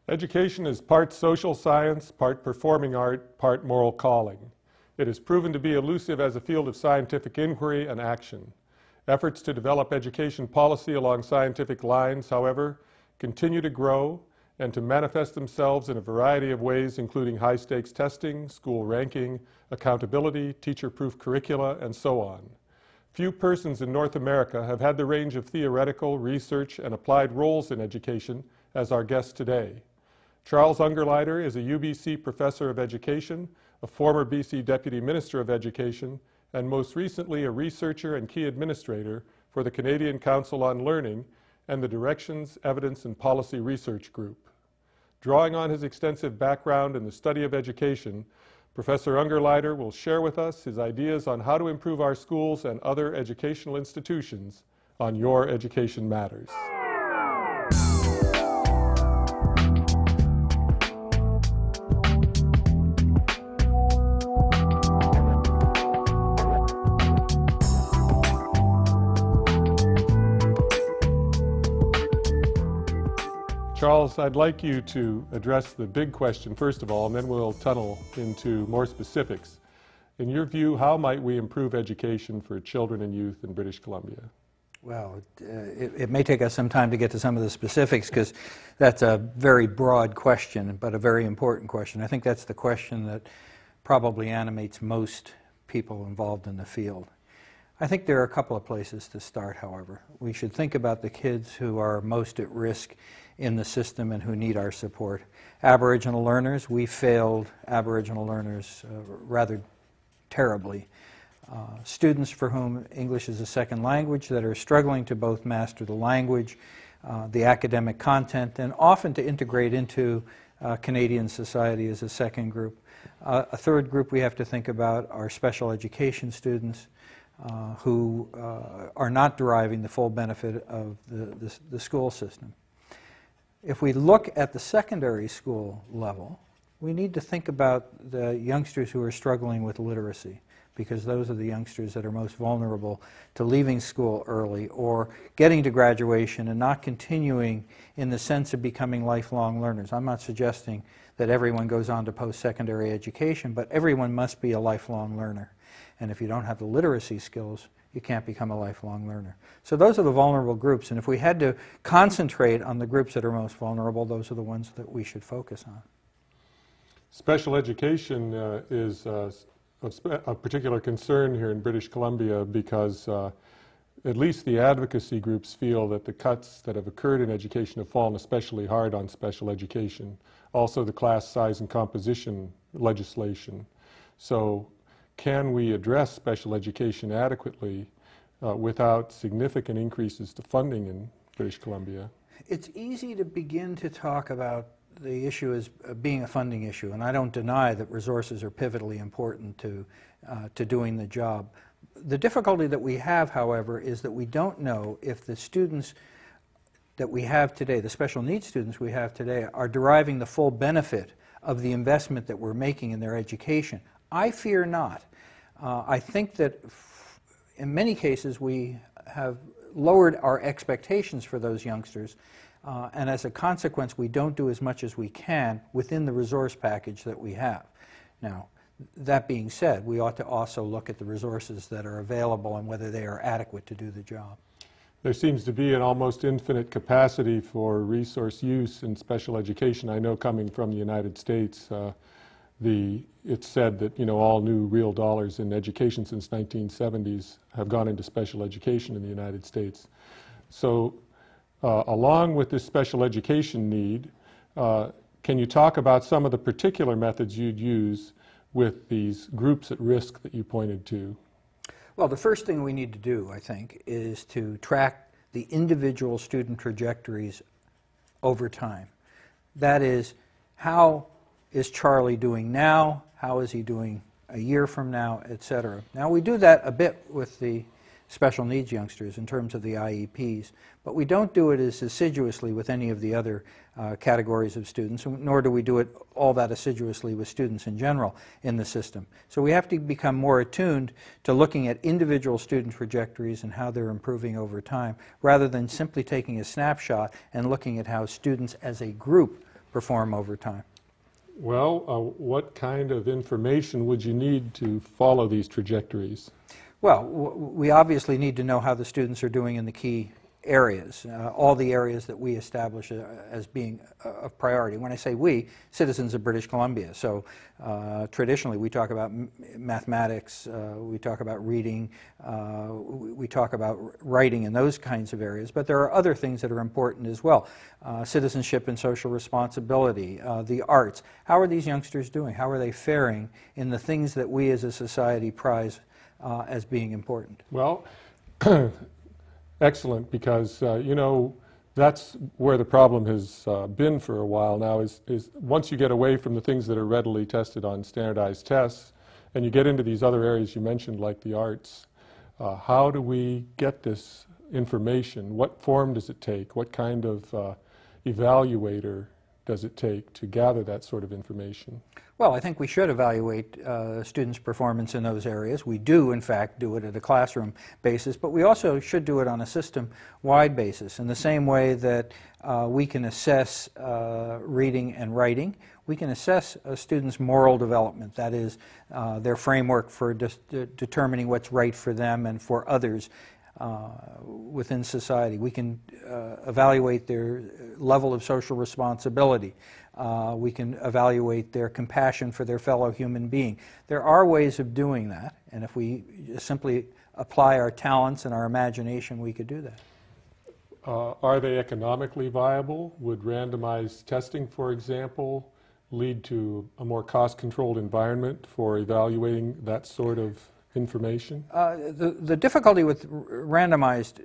Education is part social science, part performing art, part moral calling. It is proven to be elusive as a field of scientific inquiry and action. Efforts to develop education policy along scientific lines, however, continue to grow and to manifest themselves in a variety of ways, including high-stakes testing, school ranking, accountability, teacher-proof curricula, and so on. Few persons in North America have had the range of theoretical, research, and applied roles in education as our guest today. Charles Ungerleider is a UBC Professor of Education, a former BC Deputy Minister of Education, and most recently a researcher and key administrator for the Canadian Council on Learning and the Directions, Evidence, and Policy Research Group. Drawing on his extensive background in the study of education, Professor Ungerleider will share with us his ideas on how to improve our schools and other educational institutions on Your Education Matters. Charles, I'd like you to address the big question first of all, and then we'll tunnel into more specifics. In your view, how might we improve education for children and youth in British Columbia? Well, it may take us some time to get to some of the specifics because that's a very broad question, but a very important question. I think that's the question that probably animates most people involved in the field. I think there are a couple of places to start, however. We should think about the kids who are most at risk in the system and who need our support. Aboriginal learners, we failed Aboriginal learners rather terribly. Students for whom English is a second language that are struggling to both master the language, the academic content, and often to integrate into Canadian society as a second group. A third group we have to think about are special education students who are not deriving the full benefit of the school system. If we look at the secondary school level, we need to think about the youngsters who are struggling with literacy, because those are the youngsters that are most vulnerable to leaving school early or getting to graduation and not continuing in the sense of becoming lifelong learners. I'm not suggesting that everyone goes on to post-secondary education, but everyone must be a lifelong learner. And if you don't have the literacy skills, you can't become a lifelong learner. So those are the vulnerable groups, and if we had to concentrate on the groups that are most vulnerable, those are the ones that we should focus on. Special education is a particular concern here in British Columbia because at least the advocacy groups feel that the cuts that have occurred in education have fallen especially hard on special education. Also the class size and composition legislation. So can we address special education adequately without significant increases to funding in British Columbia? It's easy to begin to talk about the issue as being a funding issue, and I don't deny that resources are pivotally important to doing the job. The difficulty that we have, however, is that we don't know if the students that we have today, the special needs students we have today, are deriving the full benefit of the investment that we're making in their education. I fear not. I think that in many cases we have lowered our expectations for those youngsters, and as a consequence we don't do as much as we can within the resource package that we have. Now, that being said, we ought to also look at the resources that are available and whether they are adequate to do the job. There seems to be an almost infinite capacity for resource use in special education. I know coming from the United States, it's said that all new real dollars in education since 1970s have gone into special education in the United States. So along with this special education need, can you talk about some of the particular methods you'd use with these groups at risk that you pointed to? Well, the first thing we need to do, I think, is to track the individual student trajectories over time. That is, how is Charlie doing now? How is he doing a year from now, etc. Now, we do that a bit with the special needs youngsters in terms of the IEPs, but we don't do it as assiduously with any of the other categories of students, nor do we do it all that assiduously with students in general in the system. So we have to become more attuned to looking at individual student trajectories and how they're improving over time, rather than simply taking a snapshot and looking at how students as a group perform over time. Well, what kind of information would you need to follow these trajectories? Well, we obviously need to know how the students are doing in the key areas, all the areas that we establish as being of priority. When I say we, citizens of British Columbia. So traditionally we talk about mathematics, we talk about reading, we talk about writing and those kinds of areas, but there are other things that are important as well. Citizenship and social responsibility, the arts. How are these youngsters doing? How are they faring in the things that we as a society prize as being important? Well, excellent, because you know, that's where the problem has been for a while now, is once you get away from the things that are readily tested on standardized tests and you get into these other areas you mentioned like the arts, how do we get this information? What form does it take? What kind of evaluator does it take to gather that sort of information? Well, I think we should evaluate students' performance in those areas. We do, in fact, do it at a classroom basis, but we also should do it on a system-wide basis. In the same way that we can assess reading and writing, we can assess a student's moral development, that is, their framework for determining what's right for them and for others within society. We can evaluate their level of social responsibility. We can evaluate their compassion for their fellow human being. There are ways of doing that, and if we simply apply our talents and our imagination, we could do that. Are they economically viable? Would randomized testing, for example, lead to a more cost-controlled environment for evaluating that sort of information? The difficulty with randomized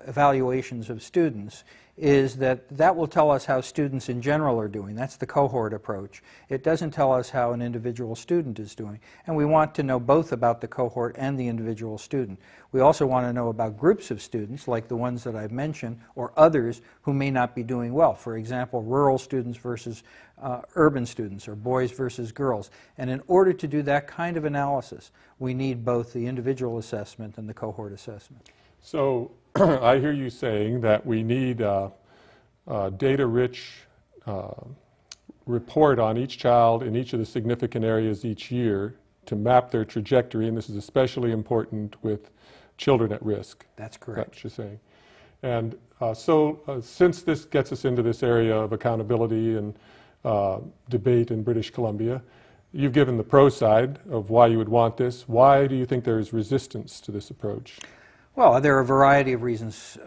evaluations of students is that that will tell us how students in general are doing. That's the cohort approach. It doesn't tell us how an individual student is doing. And we want to know both about the cohort and the individual student. We also want to know about groups of students, like the ones that I've mentioned, or others who may not be doing well. For example, rural students versus urban students, or boys versus girls. And in order to do that kind of analysis, we need both the individual assessment and the cohort assessment. So I hear you saying that we need a data-rich report on each child in each of the significant areas each year to map their trajectory, and this is especially important with children at risk. That's correct. That's what you're saying. And since this gets us into this area of accountability and debate in British Columbia, you've given the pro side of why you would want this. Why do you think there is resistance to this approach? Well, there are a variety of reasons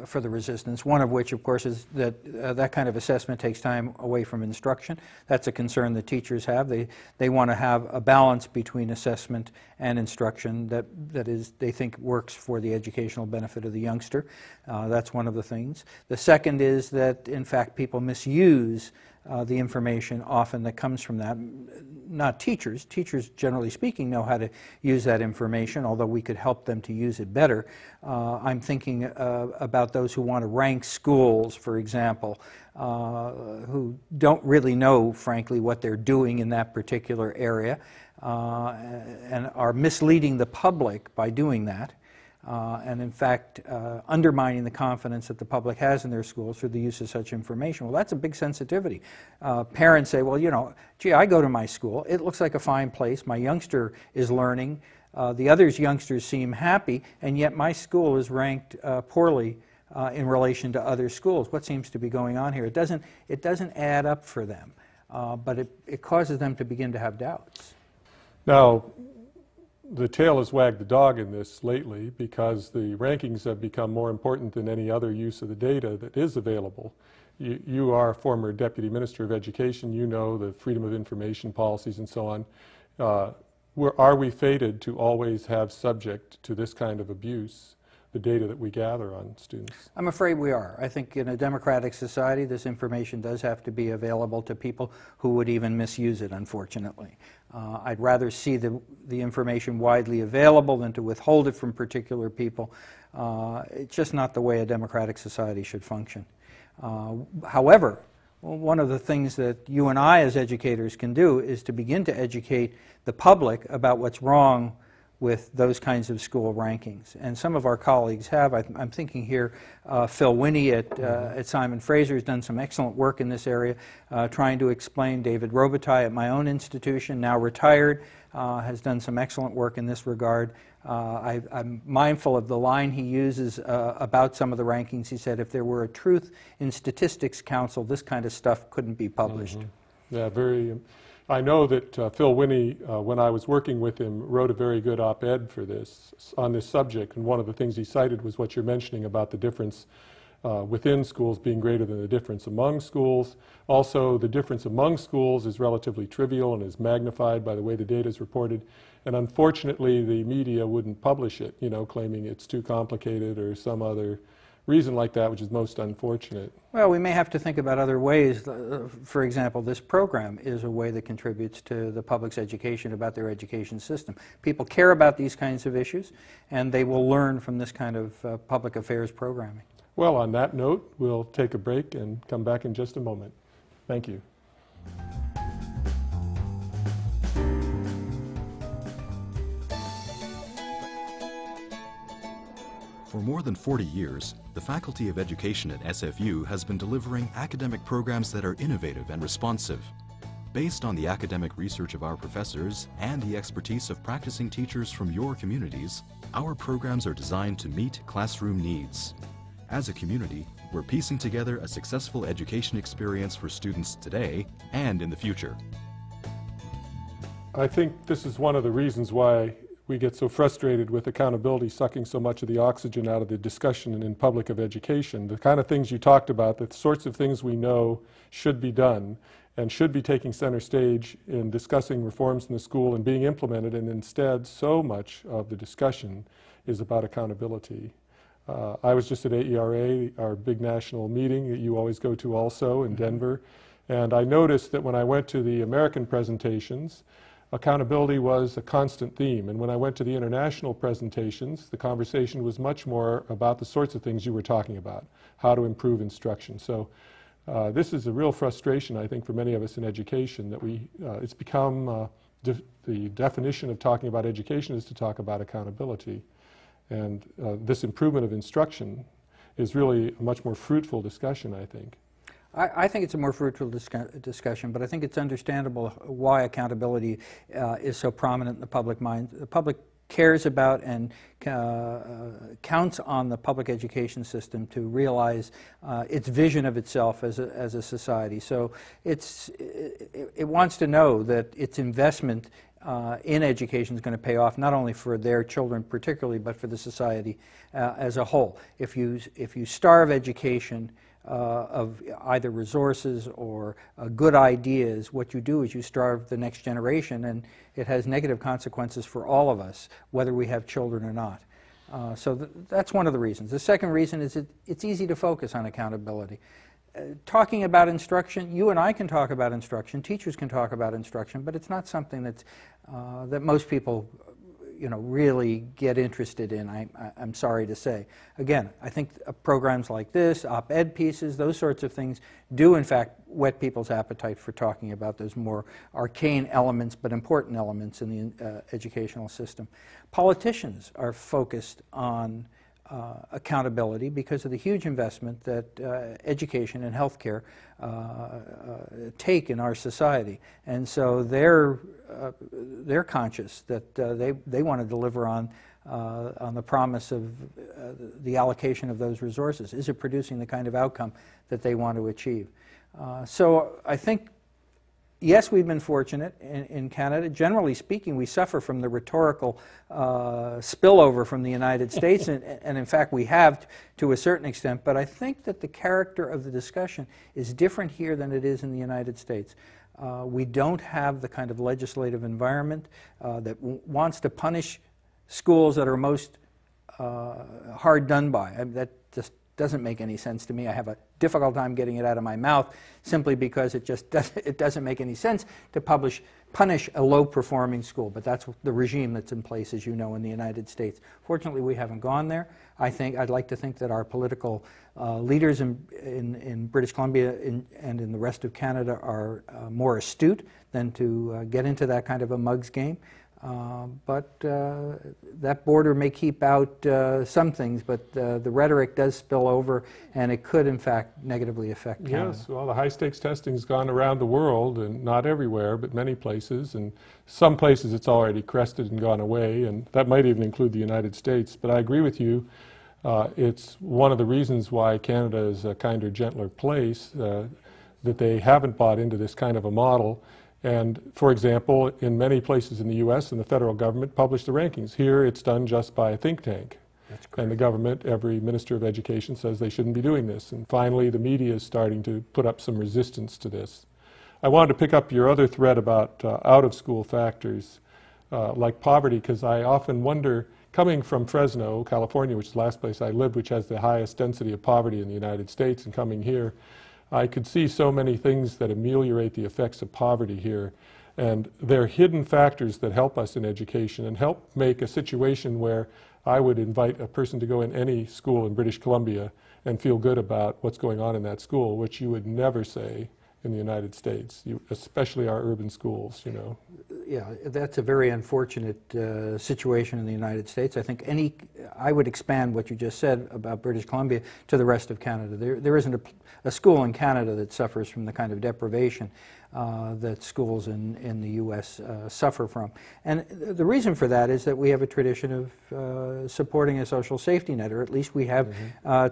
for the resistance, one of which, of course, is that that kind of assessment takes time away from instruction. That's a concern that teachers have. They want to have a balance between assessment and instruction that is, they think works for the educational benefit of the youngster. That's one of the things. The second is that, in fact, people misuse the information often that comes from that. Not teachers. Teachers, generally speaking, know how to use that information, although we could help them to use it better. I'm thinking about those who want to rank schools, for example, who don't really know, frankly, what they're doing in that particular area, and are misleading the public by doing that. And in fact, undermining the confidence that the public has in their schools through the use of such information. Well, that's a big sensitivity. Parents say, well, you know, gee, I go to my school. It looks like a fine place. My youngster is learning. The other youngsters seem happy, and yet my school is ranked poorly in relation to other schools. What seems to be going on here? It doesn't add up for them, but it causes them to begin to have doubts. Now, the tail has wagged the dog in this lately because the rankings have become more important than any other use of the data that is available. You are a former Deputy Minister of Education. You know the freedom of information policies and so on. Are we fated to always have subject to this kind of abuse the data that we gather on students? I'm afraid we are. I think in a democratic society this information does have to be available to people who would even misuse it, unfortunately. I'd rather see the information widely available than to withhold it from particular people. It's just not the way a democratic society should function. However, one of the things that you and I as educators can do is to begin to educate the public about what's wrong with those kinds of school rankings. And some of our colleagues have. I'm thinking here, Phil Winnie at Simon Fraser has done some excellent work in this area, trying to explain. David Robitaille at my own institution, now retired, has done some excellent work in this regard. I'm mindful of the line he uses about some of the rankings. He said if there were a Truth in Statistics Council, this kind of stuff couldn't be published. Yeah, very. I know that Phil Winnie, when I was working with him, wrote a very good op-ed for this, on this subject, and one of the things he cited was what you're mentioning about the difference within schools being greater than the difference among schools. Also, the difference among schools is relatively trivial and is magnified by the way the data is reported, and unfortunately the media wouldn't publish it, you know, claiming it's too complicated or some other reason like that, which is most unfortunate. Well, we may have to think about other ways. For example, this program is a way that contributes to the public's education about their education system. People care about these kinds of issues, and they will learn from this kind of public affairs programming. Well, on that note, we'll take a break and come back in just a moment. Thank you. For more than 40 years, the Faculty of Education at SFU has been delivering academic programs that are innovative and responsive. Based on the academic research of our professors and the expertise of practicing teachers from your communities, our programs are designed to meet classroom needs. As a community, we're piecing together a successful education experience for students today and in the future. I think this is one of the reasons why we get so frustrated with accountability sucking so much of the oxygen out of the discussion in public of education. The kind of things you talked about, the sorts of things we know should be done and should be taking center stage in discussing reforms in the school and being implemented, and instead so much of the discussion is about accountability. I was just at AERA, our big national meeting that you always go to also in Denver, and I noticed that when I went to the American presentations, accountability was a constant theme, and when I went to the international presentations, the conversation was much more about the sorts of things you were talking about, how to improve instruction. So this is a real frustration, I think, for many of us in education, that it's become the definition of talking about education is to talk about accountability. And this improvement of instruction is really a much more fruitful discussion, I think. I think it's a more fruitful discussion, but I think it's understandable why accountability is so prominent in the public mind. The public cares about and counts on the public education system to realize its vision of itself as a society. So it wants to know that its investment in education is going to pay off, not only for their children particularly, but for the society as a whole. If you starve education of either resources or good ideas, what you do is you starve the next generation, and it has negative consequences for all of us, whether we have children or not. So that's one of the reasons. The second reason is it's easy to focus on accountability. Talking about instruction, you and I can talk about instruction, teachers can talk about instruction, but it's not something that's, that most people really get interested in, I'm sorry to say. Again, I think programs like this, op-ed pieces, those sorts of things do in fact whet people's appetite for talking about those more arcane elements but important elements in the educational system. Politicians are focused on accountability because of the huge investment that education and healthcare take in our society, and so they're conscious that they want to deliver on the promise of the allocation of those resources. Is it producing the kind of outcome that they want to achieve? So I think, yes, we've been fortunate in Canada. Generally speaking, we suffer from the rhetorical spillover from the United States, and in fact we have to a certain extent, but I think that the character of the discussion is different here than it is in the United States. We don't have the kind of legislative environment that wants to punish schools that are most hard done by. That just doesn't make any sense to me. I have a difficult time getting it out of my mouth simply because it doesn't make any sense to punish a low-performing school. But that's the regime that's in place, as you know, in the United States. Fortunately, we haven't gone there. I'd like to think that our political leaders in British Columbia and in the rest of Canada are more astute than to get into that kind of a mug's game. But that border may keep out some things, but the rhetoric does spill over, and it could, in fact, negatively affect Canada. Yes, well, the high-stakes testing has gone around the world, and not everywhere, but many places. And some places it's already crested and gone away, and that might even include the United States. But I agree with you. It's one of the reasons why Canada is a kinder, gentler place, that they haven't bought into this kind of a model. And, for example, in many places in the U.S. and the federal government publish the rankings. Here it's done just by a think tank. That's correct. And the government, every minister of education says they shouldn't be doing this. And finally, the media is starting to put up some resistance to this. I wanted to pick up your other thread about out-of-school factors like poverty, because I often wonder, coming from Fresno, California, which is the last place I lived, which has the highest density of poverty in the United States, and coming here, I could see so many things that ameliorate the effects of poverty here. And they're hidden factors that help us in education and help make a situation where I would invite a person to go in any school in British Columbia and feel good about what's going on in that school, which you would never say in the United States, especially our urban schools, you know. Yeah, that's a very unfortunate situation in the United States. I think I would expand what you just said about British Columbia to the rest of Canada. There isn't a school in Canada that suffers from the kind of deprivation that schools in the U.S. Suffer from. And the reason for that is that we have a tradition of supporting a social safety net, or at least we have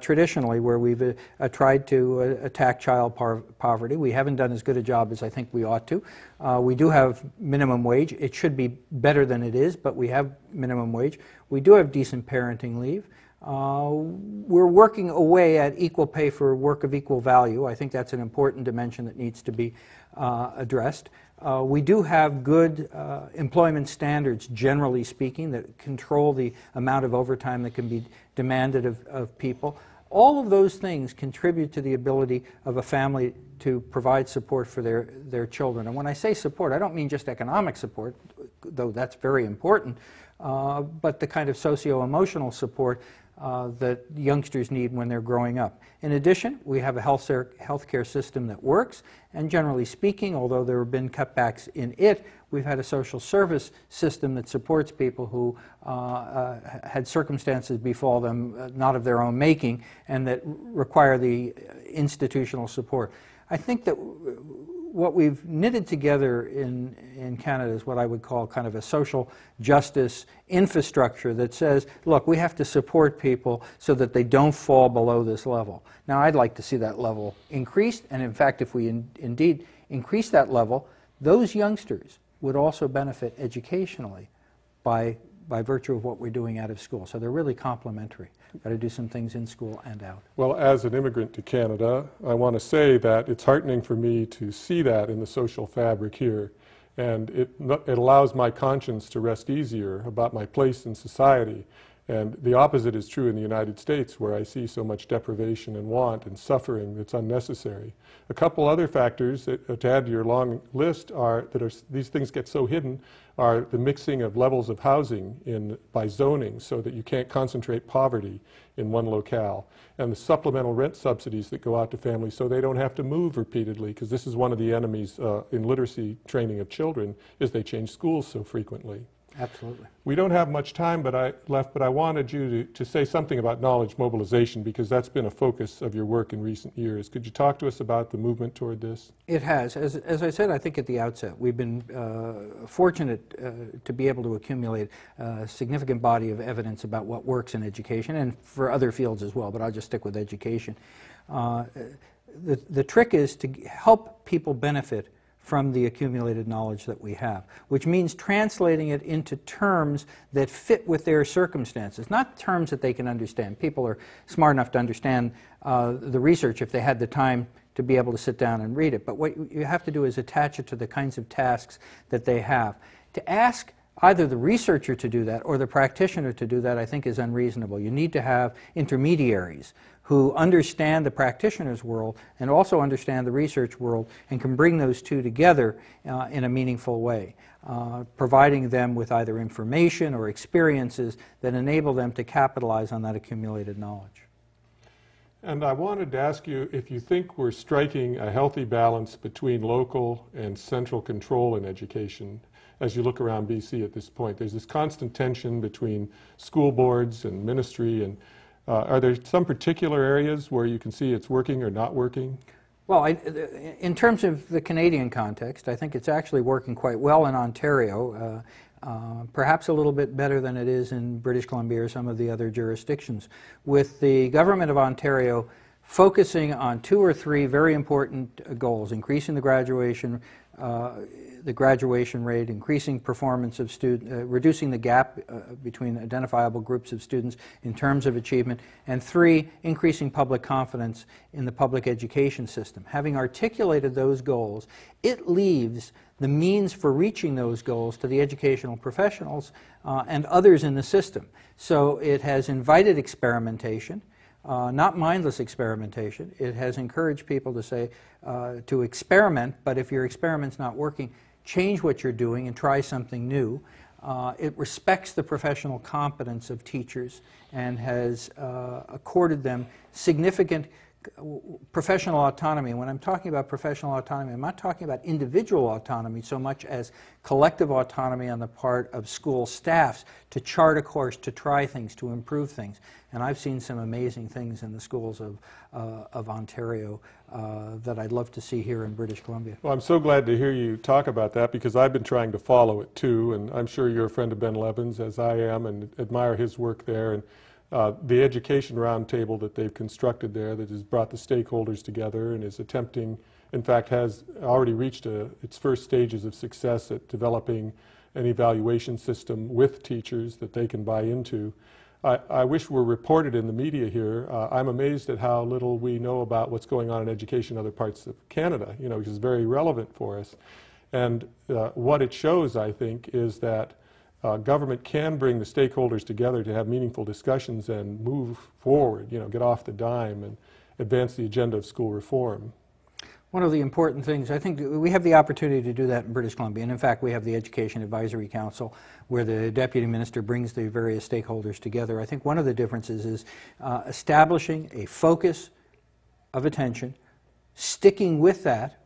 traditionally, where we've tried to attack child poverty. We haven't done as good a job as I think we ought to. We do have minimum wage. It should be better than it is, but we have minimum wage. We do have decent parenting leave. We're working away at equal pay for work of equal value. I think that's an important dimension that needs to be addressed. We do have good employment standards, generally speaking, that control the amount of overtime that can be demanded of people. All of those things contribute to the ability of a family to provide support for their children. And when I say support, I don't mean just economic support, though that's very important, but the kind of socio-emotional support that youngsters need when they're growing up. In addition, we have a healthcare system that works, and generally speaking, although there have been cutbacks in it, we've had a social service system that supports people who had circumstances befall them not of their own making and that require the institutional support. I think that what we've knitted together in Canada is what I would call kind of a social justice infrastructure that says, look, we have to support people so that they don't fall below this level. Now, I'd like to see that level increased, and in fact, if we indeed increase that level, those youngsters would also benefit educationally by virtue of what we're doing out of school. So they're really complementary. Got to do some things in school and out. Well, as an immigrant to Canada, I want to say that it's heartening for me to see that in the social fabric here. And it allows my conscience to rest easier about my place in society. And the opposite is true in the United States, where I see so much deprivation and want and suffering that's unnecessary. A couple other factors that, to add to your long list these things get so hidden are the mixing of levels of housing by zoning so that you can't concentrate poverty in one locale, and the supplemental rent subsidies that go out to families so they don't have to move repeatedly, because this is one of the enemies in literacy training of children, is they change schools so frequently. Absolutely. We don't have much time left, but I wanted you to say something about knowledge mobilization, because that's been a focus of your work in recent years. Could you talk to us about the movement toward this? It has. As I said, I think at the outset, we've been fortunate to be able to accumulate a significant body of evidence about what works in education, and for other fields as well, but I'll just stick with education. The trick is to help people benefit from the accumulated knowledge that we have, which means translating it into terms that fit with their circumstances, not terms that they can understand. People are smart enough to understand the research if they had the time to be able to sit down and read it. But what you have to do is attach it to the kinds of tasks that they have. To ask either the researcher to do that or the practitioner to do that, I think, is unreasonable. You need to have intermediaries who understand the practitioner's world and also understand the research world and can bring those two together in a meaningful way, providing them with either information or experiences that enable them to capitalize on that accumulated knowledge. And I wanted to ask you if you think we're striking a healthy balance between local and central control in education. as you look around BC at this point? There's this constant tension between school boards and ministry, and are there some particular areas where you can see it's working or not working? Well, in terms of the Canadian context, I think it's actually working quite well in Ontario, perhaps a little bit better than it is in British Columbia or some of the other jurisdictions, with the government of Ontario focusing on 2 or 3 very important goals: increasing the graduation rate, increasing performance of students, reducing the gap between identifiable groups of students in terms of achievement, and 3, increasing public confidence in the public education system. Having articulated those goals, it leaves the means for reaching those goals to the educational professionals and others in the system. So it has invited experimentation. Not mindless experimentation. It has encouraged people to say, to experiment, but if your experiment's not working, change what you're doing and try something new. It respects the professional competence of teachers and has accorded them significant professional autonomy. When I'm talking about professional autonomy, I'm not talking about individual autonomy so much as collective autonomy on the part of school staffs to chart a course, to try things, to improve things. And I've seen some amazing things in the schools of Ontario that I'd love to see here in British Columbia. Well, I'm so glad to hear you talk about that, because I've been trying to follow it too, and I'm sure you're a friend of Ben Levin's, as I am, and admire his work there. And the education roundtable that they've constructed there, that has brought the stakeholders together and is attempting, in fact has already reached its first stages of success at developing an evaluation system with teachers that they can buy into. I wish were reported in the media here. I'm amazed at how little we know about what's going on in education in other parts of Canada, which is very relevant for us. And what it shows, I think, is that government can bring the stakeholders together to have meaningful discussions and move forward, get off the dime and advance the agenda of school reform. One of the important things, I think we have the opportunity to do that in British Columbia, and in fact we have the Education Advisory Council where the Deputy Minister brings the various stakeholders together. I think one of the differences is establishing a focus of attention, sticking with that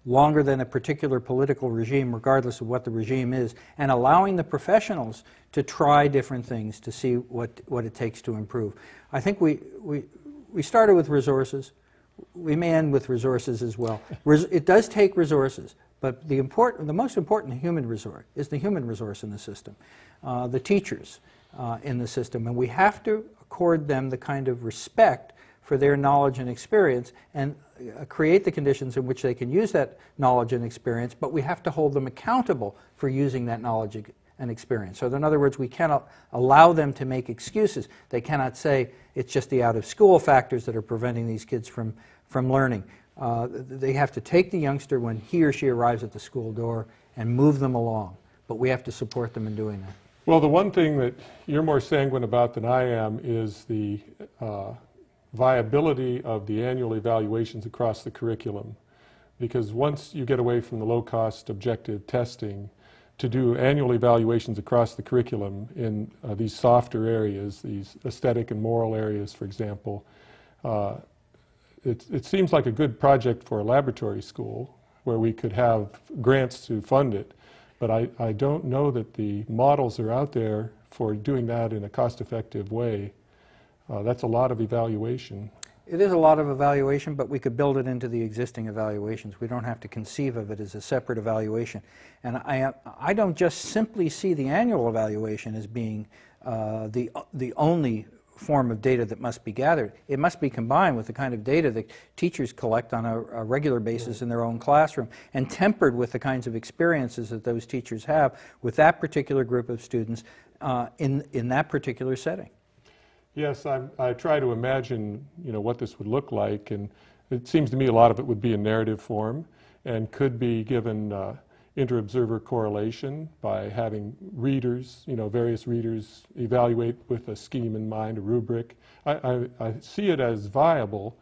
longer than a particular political regime, regardless of what the regime is, and allowing the professionals to try different things to see what it takes to improve. I think we started with resources. We may end with resources as well. It does take resources, but the most important human resource is the human resource in the system, the teachers in the system, and we have to accord them the kind of respect for their knowledge and experience and create the conditions in which they can use that knowledge and experience, but we have to hold them accountable for using that knowledge and experience. So in other words, we cannot allow them to make excuses. They cannot say it's just the out-of-school factors that are preventing these kids from learning. They have to take the youngster when he or she arrives at the school door and move them along, but we have to support them in doing that. Well, the one thing that you're more sanguine about than I am is the viability of the annual evaluations across the curriculum, because once you get away from the low-cost objective testing to do annual evaluations across the curriculum in these softer areas, these aesthetic and moral areas, for example, it seems like a good project for a laboratory school where we could have grants to fund it, but I don't know that the models are out there for doing that in a cost-effective way. That's a lot of evaluation. It is a lot of evaluation, but we could build it into the existing evaluations. We don't have to conceive of it as a separate evaluation. And I don't just simply see the annual evaluation as being the only form of data that must be gathered. It must be combined with the kind of data that teachers collect on a regular basis in their own classroom, and tempered with the kinds of experiences that those teachers have with that particular group of students in that particular setting. Yes, I try to imagine, what this would look like, and it seems to me a lot of it would be in narrative form and could be given inter-observer correlation by having readers, various readers evaluate with a scheme in mind, a rubric. I see it as viable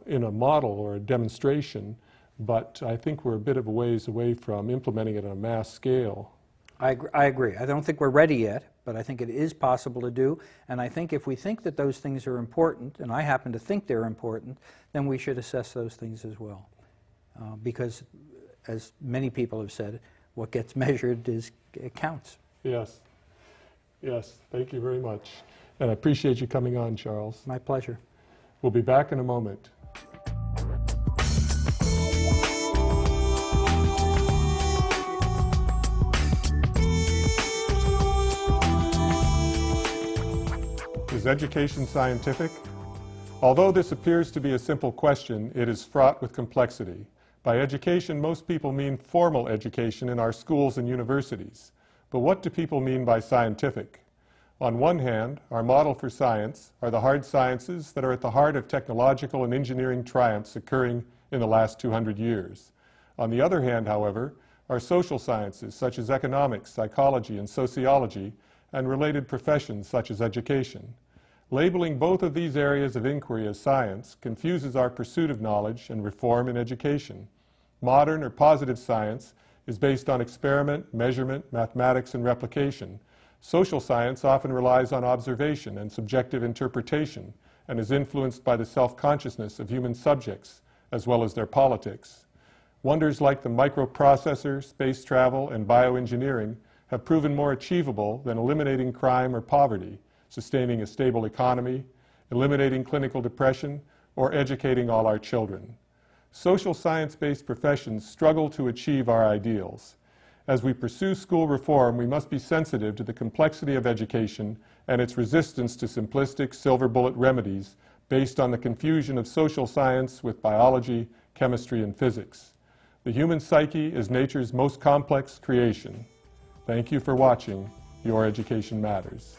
in a model or a demonstration, but I think we're a bit of a ways away from implementing it on a mass scale. I agree. I don't think we're ready yet, but I think it is possible to do, and I think if we think that those things are important, and I happen to think they're important, then we should assess those things as well. Because, as many people have said, what gets measured it counts. Yes. Yes, thank you very much. And I appreciate you coming on, Charles. My pleasure. We'll be back in a moment. Is education scientific? Although this appears to be a simple question, it is fraught with complexity. By education, most people mean formal education in our schools and universities. But what do people mean by scientific? On one hand, our model for science are the hard sciences that are at the heart of technological and engineering triumphs occurring in the last 200 years. On the other hand, however, are social sciences such as economics, psychology, and sociology, and related professions such as education. Labeling both of these areas of inquiry as science confuses our pursuit of knowledge and reform in education. Modern or positive science is based on experiment, measurement, mathematics, and replication. Social science often relies on observation and subjective interpretation and is influenced by the self-consciousness of human subjects as well as their politics. Wonders like the microprocessor, space travel, and bioengineering have proven more achievable than eliminating crime or poverty, sustaining a stable economy, eliminating clinical depression, or educating all our children. Social science-based professions struggle to achieve our ideals. As we pursue school reform, we must be sensitive to the complexity of education and its resistance to simplistic silver bullet remedies based on the confusion of social science with biology, chemistry, and physics. The human psyche is nature's most complex creation. Thank you for watching Your Education Matters.